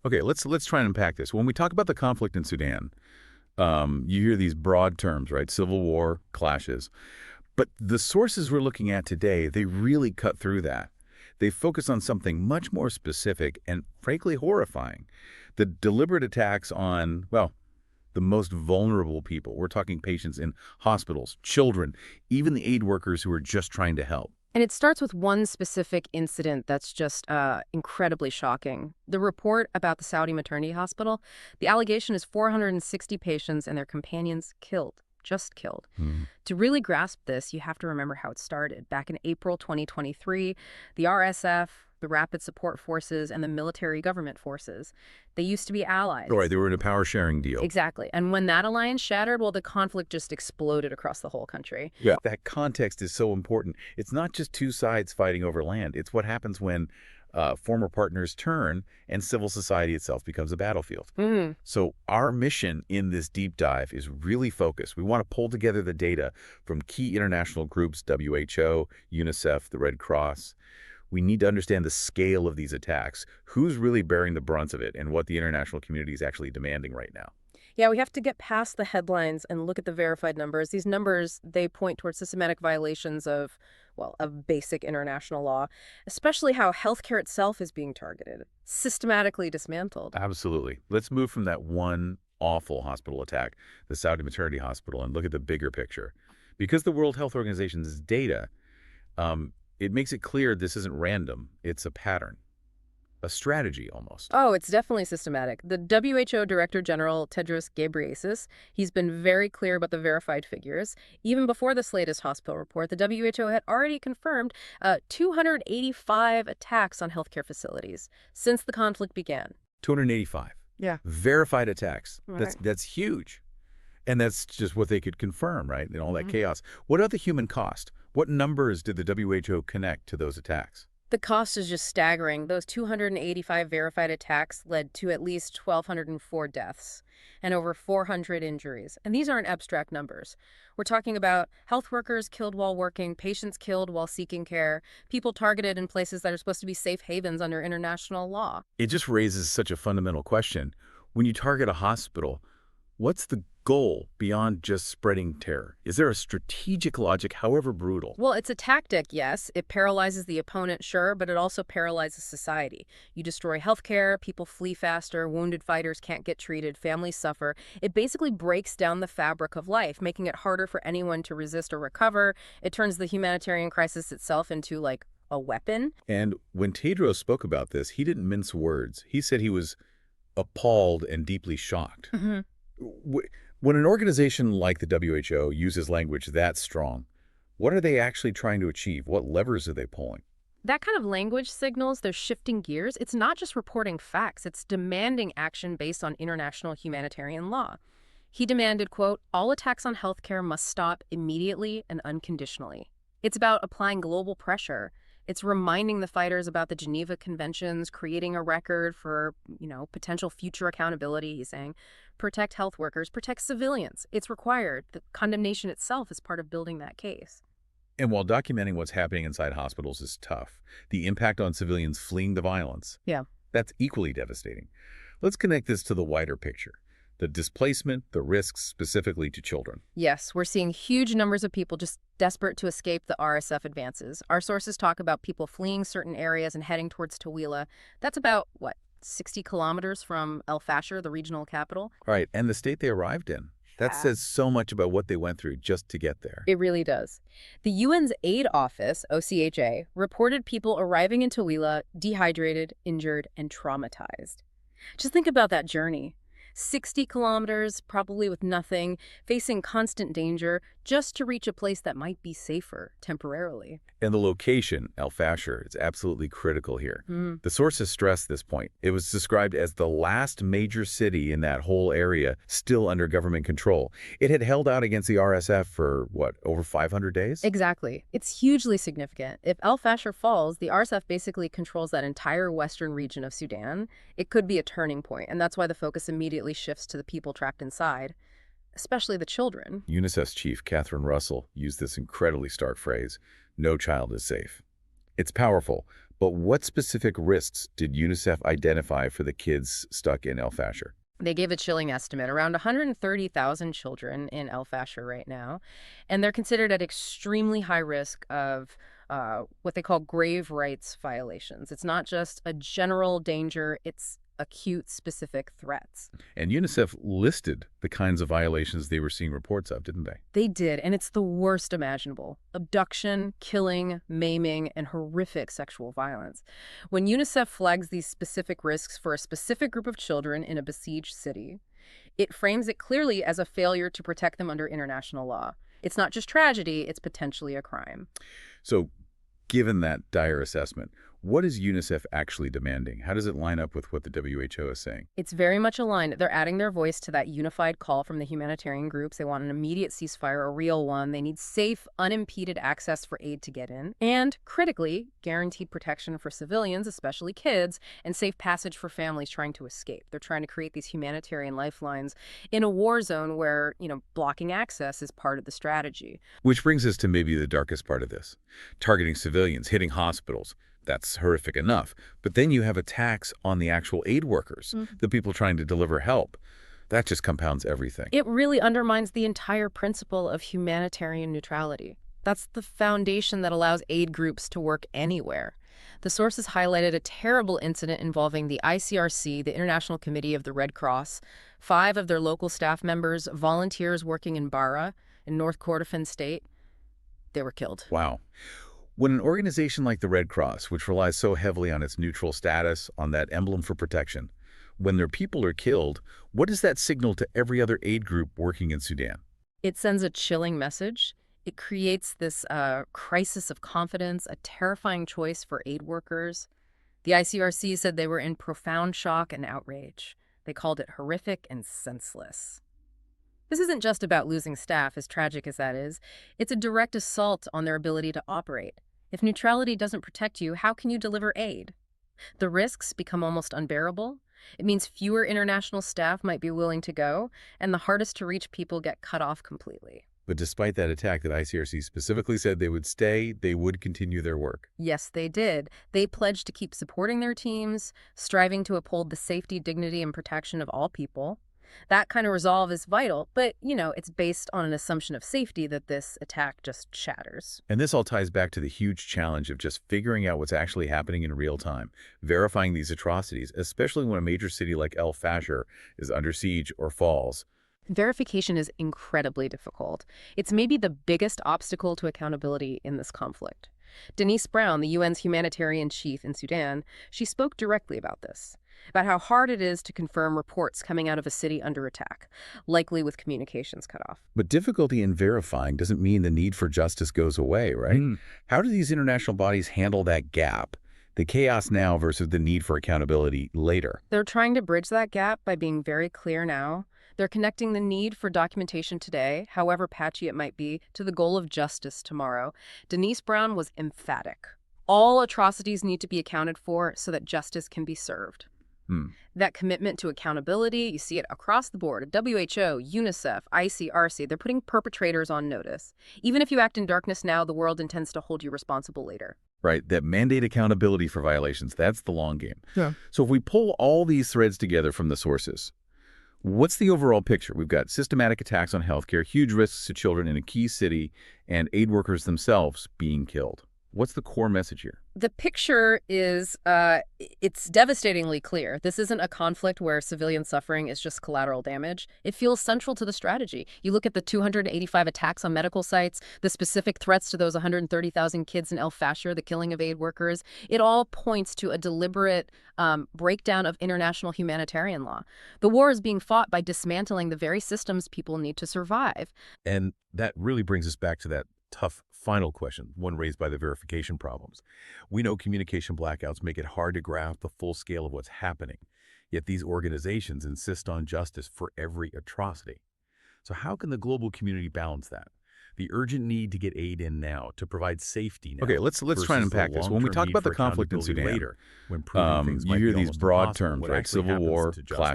Okay, let's try and unpack this. When we talk about the conflict in Sudan, you hear these broad terms, right? Civil war, clashes. But the sources we're looking at today, they really cut through that. They focus on something much more specific and frankly horrifying. The deliberate attacks on, well, the most vulnerable people. We're talking patients in hospitals, children, even the aid workers who are just trying to help. And it starts with one specific incident that's just incredibly shocking. The report about the Saudi maternity hospital, the allegation is 460 patients and their companions killed. Just killed. To really grasp this, you have to remember how it started. Back in April 2023, the RSF, the Rapid Support Forces, and the military government forces, they used to be allies. Right, they were in a power-sharing deal. Exactly. And when that alliance shattered, well, the conflict just exploded across the whole country. Yeah. That context is so important. It's not just two sides fighting over land. It's what happens when former partners turn and civil society itself becomes a battlefield. So our mission in this deep dive is really focused. We want to pull together the data from key international groups, WHO, UNICEF, the Red Cross. We need to understand the scale of these attacks, who's really bearing the brunt of it, and what the international community is actually demanding right now. Yeah, we have to get past the headlines and look at the verified numbers. These numbers, they point towards systematic violations of, well, of basic international law, especially how healthcare itself is being targeted, systematically dismantled. Absolutely. Let's move from that one awful hospital attack, the Saudi maternity hospital, and look at the bigger picture. Because the World Health Organization's data, it makes it clear this isn't random. It's a pattern. A strategy, almost. Oh, it's definitely systematic. The WHO Director General, Tedros Ghebreyesus, he's been very clear about the verified figures. Even before this latest hospital report, the WHO had already confirmed 285 attacks on healthcare facilities since the conflict began. 285. Yeah. Verified attacks. Right. That's huge. And that's just what they could confirm, right? In all that chaos. What about the human cost? What numbers did the WHO connect to those attacks? The cost is just staggering. Those 285 verified attacks led to at least 1,204 deaths and over 400 injuries. And these aren't abstract numbers. We're talking about health workers killed while working, patients killed while seeking care, people targeted in places that are supposed to be safe havens under international law. It just raises such a fundamental question. When you target a hospital, what's the goal beyond just spreading terror? Is there a strategic logic, however brutal? Well, it's a tactic, yes. It paralyzes the opponent, sure, but it also paralyzes society. You destroy healthcare, people flee faster, wounded fighters can't get treated, families suffer. It basically breaks down the fabric of life, making it harder for anyone to resist or recover. It turns the humanitarian crisis itself into, like, a weapon. And when Tedros spoke about this, he didn't mince words. He said he was appalled and deeply shocked. When an organization like the WHO uses language that strong, what are they actually trying to achieve? What levers are they pulling? That kind of language signals they're shifting gears. It's not just reporting facts, it's demanding action based on international humanitarian law. He demanded, quote, all attacks on healthcare must stop immediately and unconditionally. It's about applying global pressure. It's reminding the fighters about the Geneva Conventions, creating a record for, potential future accountability, he's saying. Protect health workers, protect civilians. It's required. The condemnation itself is part of building that case. And while documenting what's happening inside hospitals is tough, the impact on civilians fleeing the violence, that's equally devastating. Let's connect this to the wider picture. The displacement, the risks specifically to children. Yes, we're seeing huge numbers of people just desperate to escape the RSF advances. Our sources talk about people fleeing certain areas and heading towards Tawila. That's about, 60 kilometers from El Fasher, the regional capital? Right, and the state they arrived in. That says so much about what they went through just to get there. It really does. The UN's Aid Office, OCHA, reported people arriving in Tawila dehydrated, injured, and traumatized. Just think about that journey. 60 kilometers, probably with nothing, facing constant danger, just to reach a place that might be safer temporarily. And the location, El Fasher, is absolutely critical here. The sources stress this point. It was described as the last major city in that whole area still under government control. It had held out against the RSF for, over 500 days? Exactly. It's hugely significant. If El Fasher falls, the RSF basically controls that entire western region of Sudan. It could be a turning point, and that's why the focus immediately shifts to the people trapped inside, especially the children. UNICEF's chief, Catherine Russell, used this incredibly stark phrase, no child is safe. It's powerful, But what specific risks did UNICEF identify for the kids stuck in El Fasher? They gave a chilling estimate, around 130,000 children in El Fasher right now, and they're considered at extremely high risk of what they call grave rights violations. It's not just a general danger, it's acute specific threats. And UNICEF listed the kinds of violations they were seeing reports of, didn't they? They did, and it's the worst imaginable. Abduction, killing, maiming, and horrific sexual violence. When UNICEF flags these specific risks for a specific group of children in a besieged city, it frames it clearly as a failure to protect them under international law. It's not just tragedy, it's potentially a crime. So, given that dire assessment, what is UNICEF actually demanding? How does it line up with what the WHO is saying? It's very much aligned. They're adding their voice to that unified call from the humanitarian groups. They want an immediate ceasefire, a real one. They need safe, unimpeded access for aid to get in. And, critically, guaranteed protection for civilians, especially kids, and safe passage for families trying to escape. They're trying to create these humanitarian lifelines in a war zone where, blocking access is part of the strategy. Which brings us to maybe the darkest part of this. Targeting civilians, hitting hospitals. That's horrific enough. But then you have attacks on the actual aid workers, the people trying to deliver help. That just compounds everything. It really undermines the entire principle of humanitarian neutrality. That's the foundation that allows aid groups to work anywhere. The sources highlighted a terrible incident involving the ICRC, the International Committee of the Red Cross, 5 of their local staff members, volunteers working in Bara, in North Kordofan State. They were killed. Wow. When an organization like the Red Cross, which relies so heavily on its neutral status, on that emblem for protection, when their people are killed, what does that signal to every other aid group working in Sudan? It sends a chilling message. It creates this crisis of confidence, a terrifying choice for aid workers. The ICRC said they were in profound shock and outrage. They called it horrific and senseless. This isn't just about losing staff, as tragic as that is. It's a direct assault on their ability to operate. If neutrality doesn't protect you, how can you deliver aid? The risks become almost unbearable. It means fewer international staff might be willing to go, and the hardest to reach people get cut off completely. But despite that attack that ICRC specifically said they would stay, they would continue their work. Yes, they did. They pledged to keep supporting their teams, striving to uphold the safety, dignity, and protection of all people. That kind of resolve is vital, but, it's based on an assumption of safety that this attack just shatters. And this all ties back to the huge challenge of just figuring out what's actually happening in real time, verifying these atrocities, especially when a major city like El Fasher is under siege or falls. Verification is incredibly difficult. It's maybe the biggest obstacle to accountability in this conflict. Denise Brown, the UN's humanitarian chief in Sudan, she spoke directly about this, about how hard it is to confirm reports coming out of a city under attack, likely with communications cut off. But difficulty in verifying doesn't mean the need for justice goes away, right? How do these international bodies handle that gap? The chaos now versus the need for accountability later. They're trying to bridge that gap by being very clear now. They're connecting the need for documentation today, however patchy it might be, to the goal of justice tomorrow. Denise Brown was emphatic. All atrocities need to be accounted for so that justice can be served. That commitment to accountability, you see it across the board. WHO, UNICEF, ICRC, they're putting perpetrators on notice. Even if you act in darkness now, the world intends to hold you responsible later. Right, that mandate accountability for violations, that's the long game. Yeah. So if we pull all these threads together from the sources, what's the overall picture? We've got systematic attacks on healthcare, huge risks to children in a key city, and aid workers themselves being killed. What's the core message here? The picture is, it's devastatingly clear. This isn't a conflict where civilian suffering is just collateral damage. It feels central to the strategy. You look at the 285 attacks on medical sites, the specific threats to those 130,000 kids in El Fasher, the killing of aid workers. It all points to a deliberate breakdown of international humanitarian law. The war is being fought by dismantling the very systems people need to survive. And that really brings us back to that tough final question, one raised by the verification problems. We know communication blackouts make it hard to grasp the full scale of what's happening, yet these organizations insist on justice for every atrocity. So how can the global community balance that? The urgent need to get aid in now, to provide safety now. Okay, let's try and unpack this. When we talk about the conflict in Sudan, later, when proving things you might hear be these almost broad impossible, terms, what right? actually Civil happens war, to justice? clash